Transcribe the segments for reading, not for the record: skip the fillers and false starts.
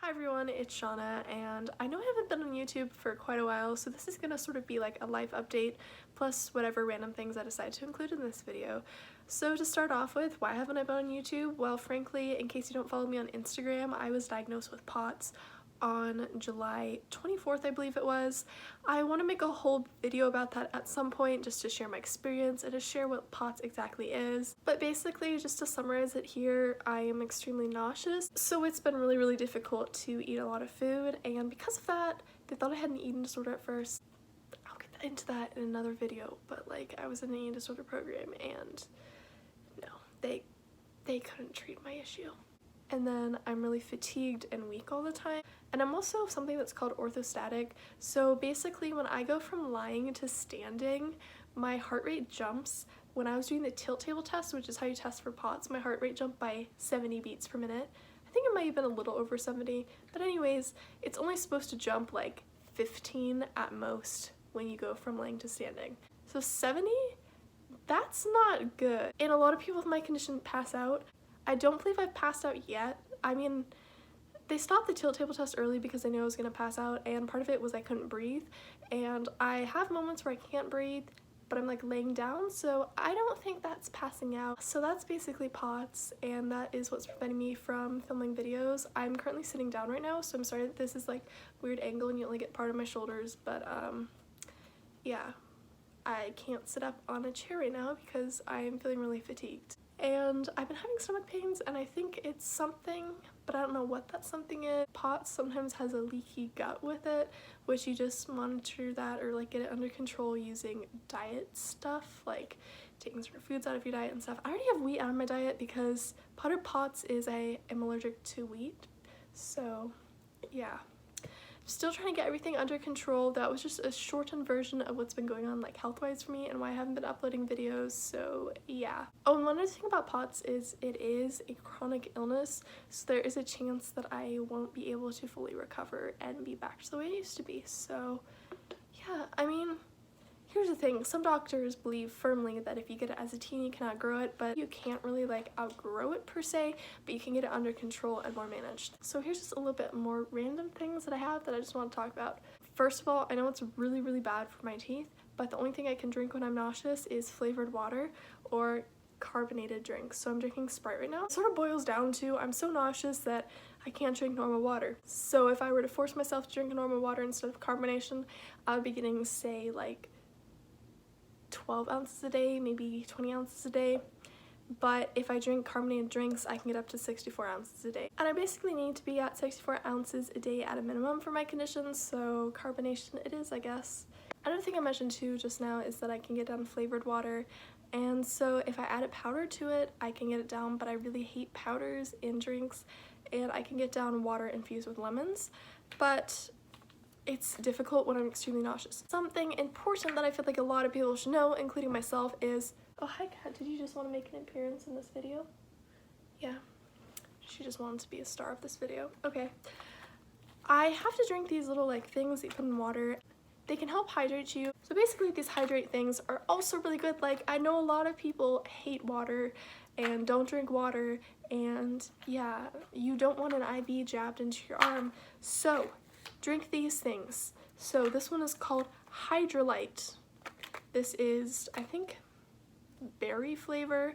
Hi everyone, it's Shauna, and I know I haven't been on YouTube for quite a while, so this is gonna sort of be like a life update plus whatever random things I decide to include in this video. So to start off with, why haven't I been on YouTube? Well, frankly, in case you don't follow me on Instagram, I was diagnosed with POTS on July 24th, I believe it was. I want to make a whole video about that at some point just to share my experience and to share what POTS exactly is. But basically, just to summarize it here, I am extremely nauseous, so it's been really difficult to eat a lot of food, and because of that, they thought I had an eating disorder at first. I'll get into that in another video, but like I was in an eating disorder program and no, they couldn't treat my issue. And then I'm really fatigued and weak all the time. And I'm also something that's called orthostatic. So basically when I go from lying to standing, my heart rate jumps. When I was doing the tilt table test, which is how you test for POTS, my heart rate jumped by 70 beats per minute. I think it might have been a little over 70, but anyways, it's only supposed to jump like 15 at most when you go from lying to standing. So 70? That's not good. And a lot of people with my condition pass out. I don't believe I've passed out yet. I mean, they stopped the tilt table test early because they knew I was gonna pass out, and part of it was I couldn't breathe. And I have moments where I can't breathe, but I'm like laying down, so I don't think that's passing out. So that's basically POTS, and that is what's preventing me from filming videos. I'm currently sitting down right now, so I'm sorry that this is like weird angle and you only get part of my shoulders, but yeah, I can't sit up on a chair right now because I'm feeling really fatigued. And I've been having stomach pains, and I think it's something, but I don't know what that something is. POTS sometimes has a leaky gut with it, which you just monitor that or like get it under control using diet stuff, like taking certain foods out of your diet and stuff. I already have wheat out of my diet because part of POTS is I am allergic to wheat, so yeah. Still trying to get everything under control. That was just a shortened version of what's been going on like health-wise for me and why I haven't been uploading videos, so yeah. Oh, and one other thing about POTS is it is a chronic illness, so there is a chance that I won't be able to fully recover and be back to the way I used to be. So yeah, I mean, here's the thing, some doctors believe firmly that if you get it as a teen you cannot grow it, but you can't really like outgrow it per se, but you can get it under control and more managed. So here's just a little bit more random things that I have that I just want to talk about. First of all, I know it's really bad for my teeth, but the only thing I can drink when I'm nauseous is flavored water or carbonated drinks. So I'm drinking Sprite right now. It sort of boils down to I'm so nauseous that I can't drink normal water. So if I were to force myself to drink normal water instead of carbonation, I would be getting, say, like 12 ounces a day, maybe 20 ounces a day, but if I drink carbonated drinks I can get up to 64 ounces a day, and I basically need to be at 64 ounces a day at a minimum for my condition, so carbonation it is, I guess. Another thing I mentioned too just now is that I can get down flavored water, and so if I added powder to it I can get it down, but I really hate powders in drinks, and I can get down water infused with lemons, but it's difficult when I'm extremely nauseous. Something important that I feel like a lot of people should know, including myself, is... Oh, hi Kat, did you just want to make an appearance in this video? Yeah, she just wanted to be a star of this video. Okay. I have to drink these little like things that you put in water. They can help hydrate you. So basically these hydrate things are also really good. Like, I know a lot of people hate water and don't drink water, and yeah, you don't want an IV jabbed into your arm. So drink these things. So this one is called Hydrolyte. This is, I think, berry flavor.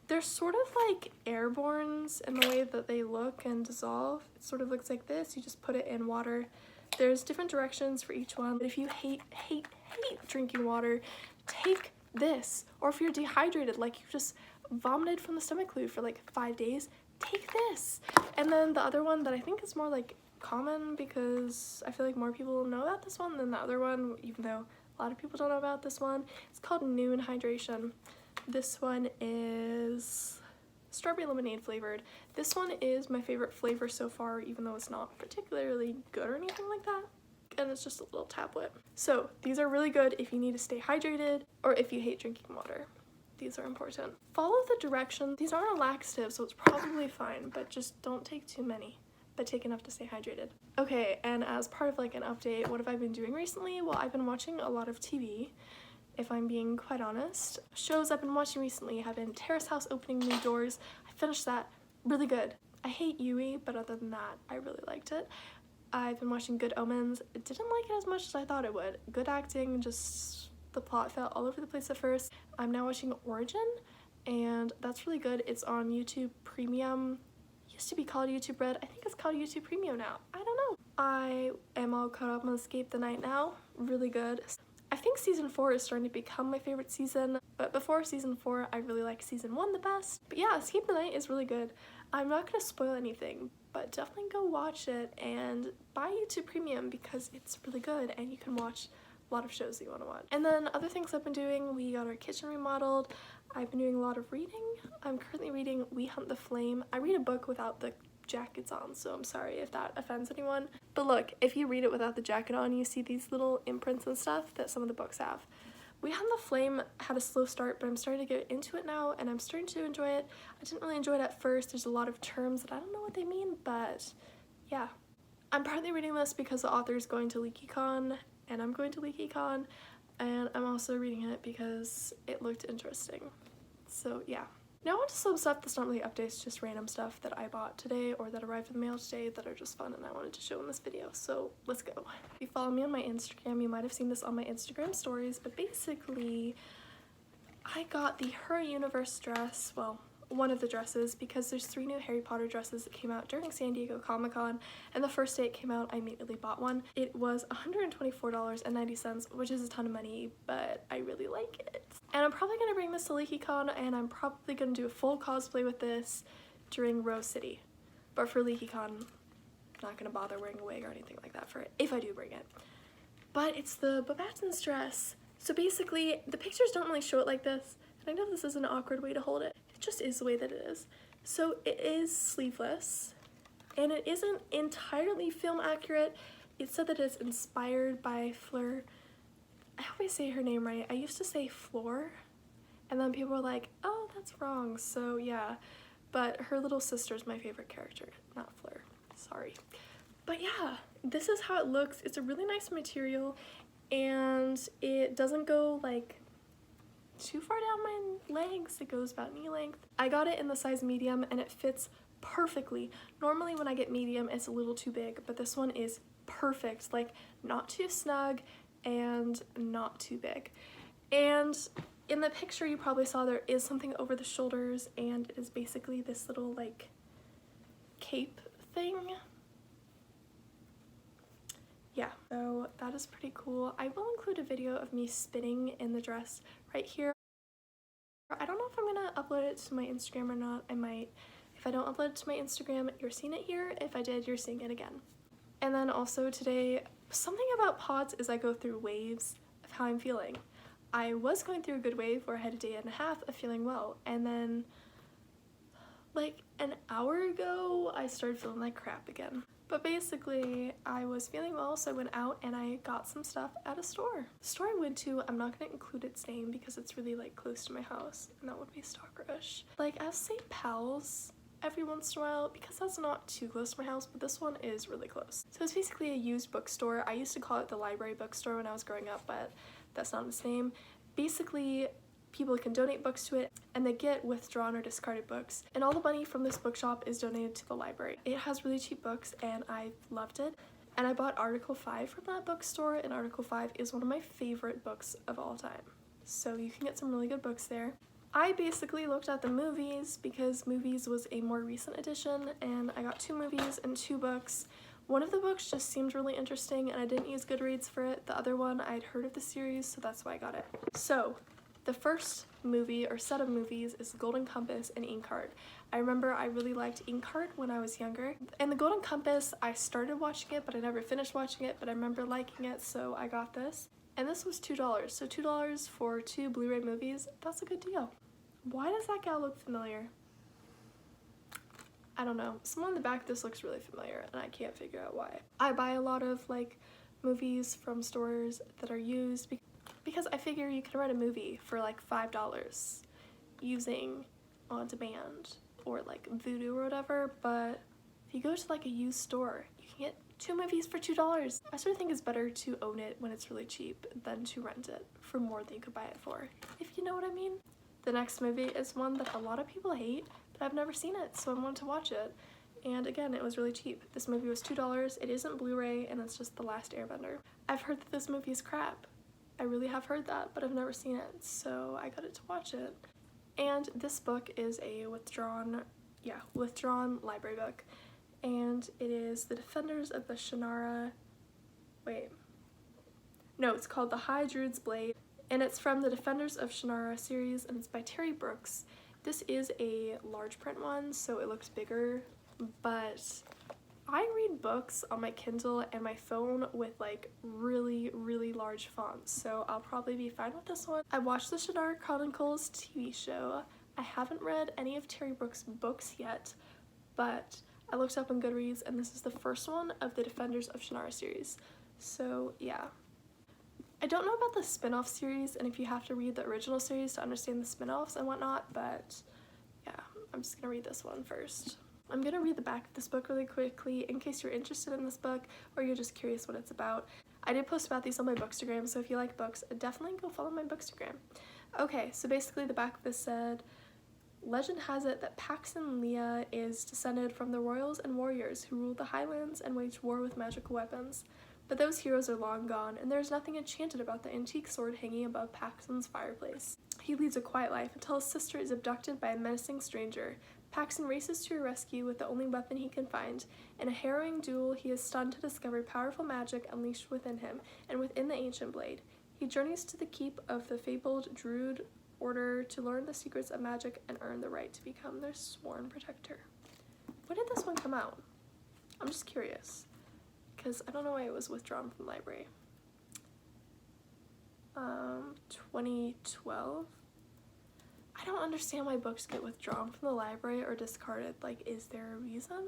They're sort of like airbornes in the way that they look and dissolve. It sort of looks like this. You just put it in water. There's different directions for each one. But if you hate drinking water, take this. Or if you're dehydrated, like you just vomited from the stomach fluid for like 5 days, take this. And then the other one that I think is more like common, because I feel like more people know about this one than the other one, even though a lot of people don't know about this one. It's called Noon Hydration. This one is strawberry lemonade flavored. This one is my favorite flavor so far, even though it's not particularly good or anything like that. And it's just a little tablet. So these are really good if you need to stay hydrated or if you hate drinking water. These are important. Follow the directions. These aren't a laxative, so it's probably fine, but just don't take too many, but take enough to stay hydrated. Okay, and as part of like an update, what have I been doing recently? Well, I've been watching a lot of TV, if I'm being quite honest. Shows I've been watching recently have been Terrace House Opening New Doors. I finished that. Really good. I hate Yui, but other than that, I really liked it. I've been watching Good Omens. Didn't like it as much as I thought it would. Good acting, just the plot felt all over the place at first. I'm now watching Origin, and that's really good. It's on YouTube Premium. It used to be called YouTube Red. I think it's called YouTube Premium now. I don't know. I am all caught up on Escape the Night now. Really good. I think season 4 is starting to become my favorite season, but before season 4, I really liked season 1 the best. But yeah, Escape the Night is really good. I'm not gonna spoil anything, but definitely go watch it and buy YouTube Premium because it's really good and you can watch a lot of shows that you want to watch. And then other things I've been doing, we got our kitchen remodeled. I've been doing a lot of reading. I'm currently reading We Hunt the Flame. I read a book without the jackets on, so I'm sorry if that offends anyone. But look, if you read it without the jacket on, you see these little imprints and stuff that some of the books have. We Hunt the Flame had a slow start, but I'm starting to get into it now, and I'm starting to enjoy it. I didn't really enjoy it at first. There's a lot of terms that I don't know what they mean, but yeah. I'm partly reading this because the author is going to LeakyCon, and I'm going to LeakyCon, and I'm also reading it because it looked interesting. So yeah. Now on to some stuff that's not really updates, just random stuff that I bought today or that arrived in the mail today that are just fun and I wanted to show in this video, so let's go. If you follow me on my Instagram, you might have seen this on my Instagram stories, but basically I got the Her Universe dress, well, one of the dresses, because there's 3 new Harry Potter dresses that came out during San Diego Comic-Con, and the first day it came out I immediately bought one. It was $124.90, which is a ton of money, but I really like it. And I'm probably going to bring this to LeakyCon, and I'm probably going to do a full cosplay with this during Rose City. But for LeakyCon, I'm not going to bother wearing a wig or anything like that for it, if I do bring it. But it's the Babatons dress. So basically, the pictures don't really show it like this, and I know this is an awkward way to hold it. It just is the way that it is. So it is sleeveless, and it isn't entirely film accurate. It said that it's inspired by Fleur. I hope I say her name right. I used to say Floor, and then people were like, oh, that's wrong. So yeah, but her little sister's my favorite character, not Fleur. Sorry. But yeah, this is how it looks. It's a really nice material, and it doesn't go like too far down my legs. It goes about knee length. I got it in the size medium and it fits perfectly. Normally when I get medium it's a little too big, but this one is perfect, like not too snug and not too big. And in the picture you probably saw there is something over the shoulders, and it is basically this little like cape thing. Yeah, so that is pretty cool. I will include a video of me spinning in the dress right here. I don't know if I'm gonna upload it to my Instagram or not. I might. If I don't upload it to my Instagram, you're seeing it here. If I did, you're seeing it again. And then also today, something about pods is I go through waves of how I'm feeling. I was going through a good wave where I had a day and a half of feeling well, and then like an hour ago, I started feeling like crap again. But basically, I was feeling well, so I went out and I got some stuff at a store. The store I went to, I'm not gonna include its name because it's really like close to my house, and that would be stalkerish. Like, I say Pals every once in a while because that's not too close to my house, but this one is really close. So it's basically a used bookstore. I used to call it the library bookstore when I was growing up, but that's not its name. Basically, people can donate books to it, and they get withdrawn or discarded books, and all the money from this bookshop is donated to the library. It has really cheap books, and I loved it. And I bought Article 5 from that bookstore, and Article 5 is one of my favorite books of all time. So you can get some really good books there. I basically looked at the movies because movies was a more recent edition, and I got 2 movies and 2 books. One of the books just seemed really interesting, and I didn't use Goodreads for it. The other one, I'd heard of the series, so that's why I got it. So the first movie or set of movies is Golden Compass and Inkheart. I remember I really liked Inkheart when I was younger. And the Golden Compass, I started watching it, but I never finished watching it, but I remember liking it, so I got this. And this was $2, so $2 for 2 Blu-ray movies, that's a good deal. Why does that gal look familiar? I don't know. Someone in the back of this looks really familiar, and I can't figure out why. I buy a lot of like movies from stores that are used because I figure you can rent a movie for like $5 using on demand or like Vudu or whatever, but if you go to like a used store, you can get 2 movies for $2. I sort of think it's better to own it when it's really cheap than to rent it for more than you could buy it for, if you know what I mean. The next movie is one that a lot of people hate, but I've never seen it, so I wanted to watch it. and again, it was really cheap. This movie was $2. It isn't Blu-ray, and it's just The Last Airbender. I've heard that this movie is crap. I really have heard that, but I've never seen it, so I got it to watch it. And this book is a withdrawn library book, and it is The Defenders of the Shannara. It's called The High Druid's Blade, and it's from the Defenders of Shannara series, and it's by Terry Brooks. This is a large print one, so it looks bigger, but I read books on my Kindle and my phone with like really, really large fonts, so I'll probably be fine with this one. I watched the Shannara Chronicles TV show. I haven't read any of Terry Brooks' books yet, but I looked up on Goodreads, and this is the first one of the Defenders of Shannara series, so yeah. I don't know about the spin-off series and if you have to read the original series to understand the spin-offs and whatnot, but yeah, I'm just gonna read this one first. I'm gonna read the back of this book really quickly in case you're interested in this book or you're just curious what it's about. I did post about these on my Bookstagram, so if you like books, definitely go follow my Bookstagram. Okay, so basically the back of this said, legend has it that Paxton Leah is descended from the royals and warriors who ruled the Highlands and waged war with magical weapons. But those heroes are long gone, and there is nothing enchanted about the antique sword hanging above Paxton's fireplace. He leads a quiet life until his sister is abducted by a menacing stranger. Paxton races to her rescue with the only weapon he can find. In a harrowing duel, he is stunned to discover powerful magic unleashed within him and within the ancient blade. He journeys to the keep of the fabled Druid Order to learn the secrets of magic and earn the right to become their sworn protector. When did this one come out? I'm just curious, because I don't know why it was withdrawn from the library. 2012? I don't understand why books get withdrawn from the library or discarded. Like, is there a reason?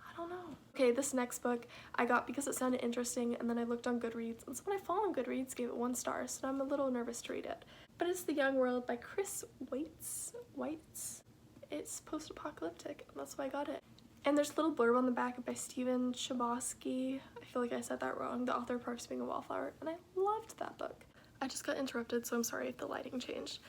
I don't know. Okay, this next book I got because it sounded interesting, and then I looked on Goodreads, and someone I follow on Goodreads gave it 1 star, so I'm a little nervous to read it. But it's The Young World by Chris Weitz. It's post-apocalyptic, and that's why I got it. And there's a little blurb on the back by Stephen Chbosky. I feel like I said that wrong. The author of Parks Being a Wallflower, and I loved that book. I just got interrupted, so I'm sorry if the lighting changed.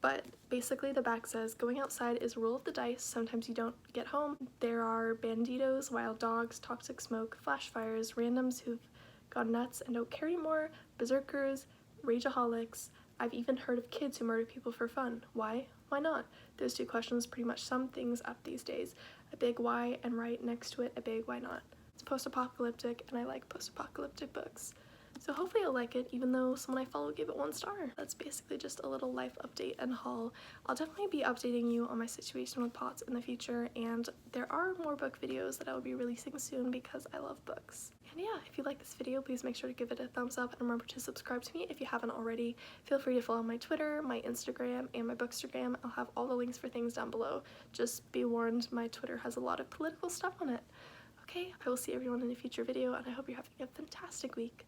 But basically the back says, going outside is a roll of the dice, sometimes you don't get home. There are banditos, wild dogs, toxic smoke, flash fires, randoms who've gone nuts and don't care anymore, berserkers, rageaholics. I've even heard of kids who murder people for fun. Why? Why not? Those 2 questions pretty much sum things up these days. A big why, and right next to it, a big why not. It's post-apocalyptic, and I like post-apocalyptic books. So hopefully you'll like it, even though someone I follow gave it 1 star. That's basically just a little life update and haul. I'll definitely be updating you on my situation with pots in the future, and there are more book videos that I will be releasing soon because I love books. And yeah, if you like this video, please make sure to give it a thumbs up and remember to subscribe to me if you haven't already. Feel free to follow my Twitter, my Instagram, and my Bookstagram. I'll have all the links for things down below. Just be warned, my Twitter has a lot of political stuff on it. Okay, I will see everyone in a future video, and I hope you're having a fantastic week.